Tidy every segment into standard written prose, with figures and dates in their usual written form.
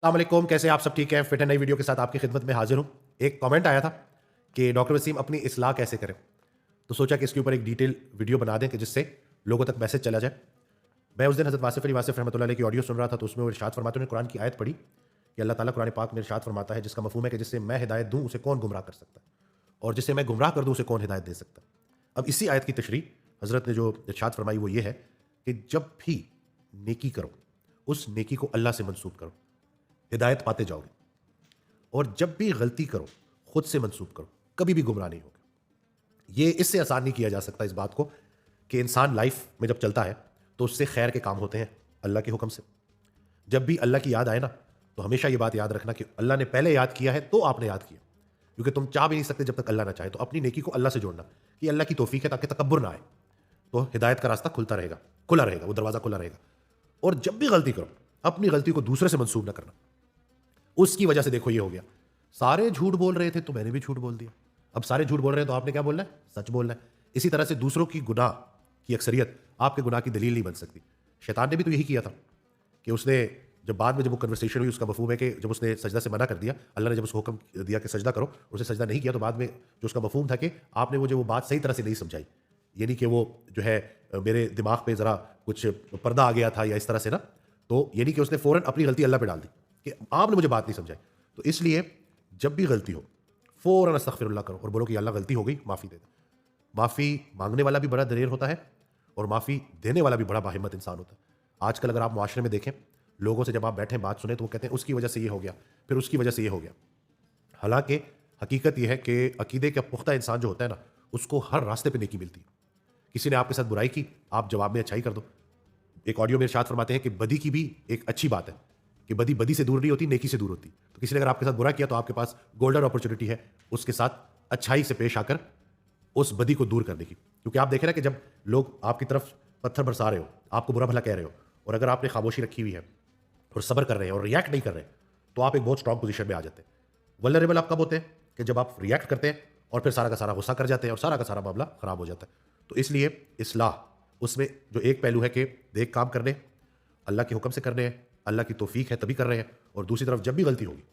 अस्सलाम वालेकुम, कैसे आप सब ठीक हैं? फिट है नई वीडियो के साथ आपकी खिदमत में हाजिर हूँ। एक कमेंट आया था कि डॉक्टर वसीम अपनी इस्लाह कैसे करें, तो सोचा कि इसके ऊपर एक डिटेल वीडियो बना दें कि जिससे लोगों तक मैसेज चला जाए। मैं उस दिन हज़रत वासिफ़ अली वासिफ़ रहमतुल्लाह अलैह की ऑडियो सुन रहा था, तो उसमें वो इरशाद फरमाते हैं, कुरान की आयत पढ़ी कि अल्लाह ताला कुरान पाक में इरशाद फरमाता है, जिसका मफ़हूम है कि जिससे मैं हिदायत दूँ उसे कौन गुमराह कर सकता है, और जिसे मैं गुमराह कर दूँ उसे कौन हिदायत दे सकता है। अब इसी आयत की तशरीह हज़रत ने जो इरशाद फरमाई वो ये है कि जब भी नेकी करो उस नेकी को अल्लाह से मंसूब करो, हिदायत पाते जाओगे। और जब भी गलती करो खुद से मंसूब करो, कभी भी गुमराह नहीं होगा। ये इससे आसान नहीं किया जा सकता इस बात को कि इंसान लाइफ में जब चलता है तो उससे खैर के काम होते हैं अल्लाह के हुक्म से। जब भी अल्लाह की याद आए ना, तो हमेशा ये बात याद रखना कि अल्लाह ने पहले याद किया है तो आपने याद किया, क्योंकि तुम चाह भी नहीं सकते जब तक अल्लाह ना चाहे। तो अपनी नेकी को अल्लाह से जोड़ना कि अल्लाह की तौफीक है, ताकि तकब्बुर ना आए, तो हिदायत का रास्ता खुलता रहेगा, खुला रहेगा, वो दरवाज़ा खुला रहेगा। और जब भी गलती करो अपनी गलती को दूसरे से मंसूब ना करना। उसकी वजह से देखो ये हो गया, सारे झूठ बोल रहे थे तो मैंने भी झूठ बोल दिया, अब सारे झूठ बोल रहे हैं तो आपने क्या बोलना है? सच बोलना है। इसी तरह से दूसरों की गुनाह की अक्सरियत आपके गुनाह की दलील नहीं बन सकती। शैतान ने भी तो यही किया था कि उसने जब बाद में जब वो कन्वर्सेशन हुई, उसका मफहूम है कि जब उसने सजदा से मना कर दिया, अल्लाह ने जब उसको हुक्म दिया कि सजदा करो, उसने सजदा नहीं किया, तो बाद में जो उसका मफहूम था कि आपने वो जो वो बात सही तरह से नहीं समझाई, यानी कि वो जो है मेरे दिमाग पे ज़रा कुछ पर्दा आ गया था या इस तरह से ना, तो यानी कि उसने फ़ौरन अपनी गलती अल्लाह पे डाल दी कि आपने मुझे बात नहीं समझाई। तो इसलिए जब भी गलती हो फ़ौरन अस्तगफिरुल्लाह करो और बोलो कि अल्लाह गलती हो गई, माफ़ी दे दे। माफ़ी मांगने वाला भी बड़ा दलेर होता है और माफ़ी देने वाला भी बड़ा बाहिम्मत इंसान होता है। आजकल अगर आप मुआशरे में देखें, लोगों से जब आप बैठें बात सुने तो वो कहते हैं उसकी वजह से ये हो गया, फिर उसकी वजह से ये हो गया। हालांकि हकीकत यह है कि अकीदे का पुख्ता इंसान जो होता है ना, उसको हर रास्ते पे नेकी मिलती है। किसी ने आपके साथ बुराई की, आप जवाब में अच्छाई कर दो। एक ऑडियो में इरशाद फरमाते हैं कि बदी की भी एक अच्छी बात है कि बदी बदी से दूर नहीं होती, नेकी से दूर होती। तो किसी ने अगर आपके साथ बुरा किया तो आपके पास गोल्डन अपॉर्चुनिटी है उसके साथ अच्छाई से पेश आकर उस बदी को दूर करने की। क्योंकि आप देखें ना कि जब लोग आपकी तरफ पत्थर बरसा रहे हो, आपको बुरा भला कह रहे हो, और अगर आपने खामोशी रखी हुई है और सब्र कर रहे हैं और रिएक्ट नहीं कर रहे, तो आप एक बहुत स्ट्रांग पोजीशन में आ जाते हैं। वल्नरेबल आप कब होते हैं? कि जब आप रिएक्ट करते हैं और फिर सारा का सारा गुस्सा कर जाते हैं और सारा का सारा मामला खराब हो जाता है। तो इसलिए इस्लाह उसमें जो एक पहलू है कि देख काम करने, अल्लाह के हुक्म से करने हैं, अल्लाह की तौफीक है तभी कर रहे हैं, और दूसरी तरफ जब भी गलती होगी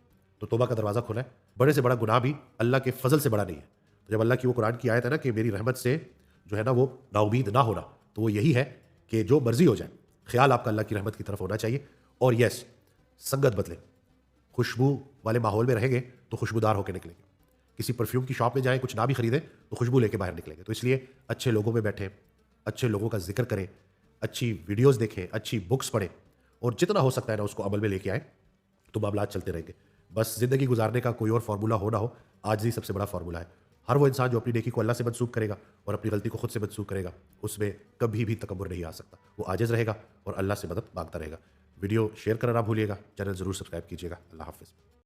तो तौबा का दरवाज़ा खुला है। बड़े से बड़ा गुनाह भी अल्लाह के फजल से बड़ा नहीं है। तो जब अल्लाह की वो कुरान की आयत है ना कि मेरी रहमत से जो है ना वो नाउमीद ना होना, तो वो यही है कि जो मर्जी हो जाए, ख्याल आपका अल्लाह की रहमत की तरफ होना चाहिए। और यस, संगत बदले, खुशबू वाले माहौल में रहेंगे तो खुशबूदार होकर निकलेंगे। किसी परफ्यूम की शॉप में जाएं, कुछ ना भी खरीदें तो खुशबू लेके बाहर निकलेंगे। तो इसलिए अच्छे लोगों में बैठें, अच्छे लोगों का जिक्र करें, अच्छी वीडियोस देखें, अच्छी बुक्स पढ़ें, और जितना हो सकता है ना उसको अमल में लेके आएँ, तो मामलात चलते रहेंगे। बस ज़िंदगी गुजारने का कोई और फार्मूला हो ना हो, आजिज़ी सबसे बड़ा फार्मूला है। हर वो इंसान जो अपनी नेकी को अल्लाह से मंसूब करेगा और अपनी गलती को खुद से मंसूब करेगा, उसमें कभी भी तकब्बुर नहीं आ सकता। वो आजिज़ रहेगा और अल्लाह से मदद मांगता रहेगा। वीडियो शेयर करना ना भूलिएगा, चैनल ज़रूर सब्सक्राइब कीजिएगा। अल्लाह हाफ़िज़।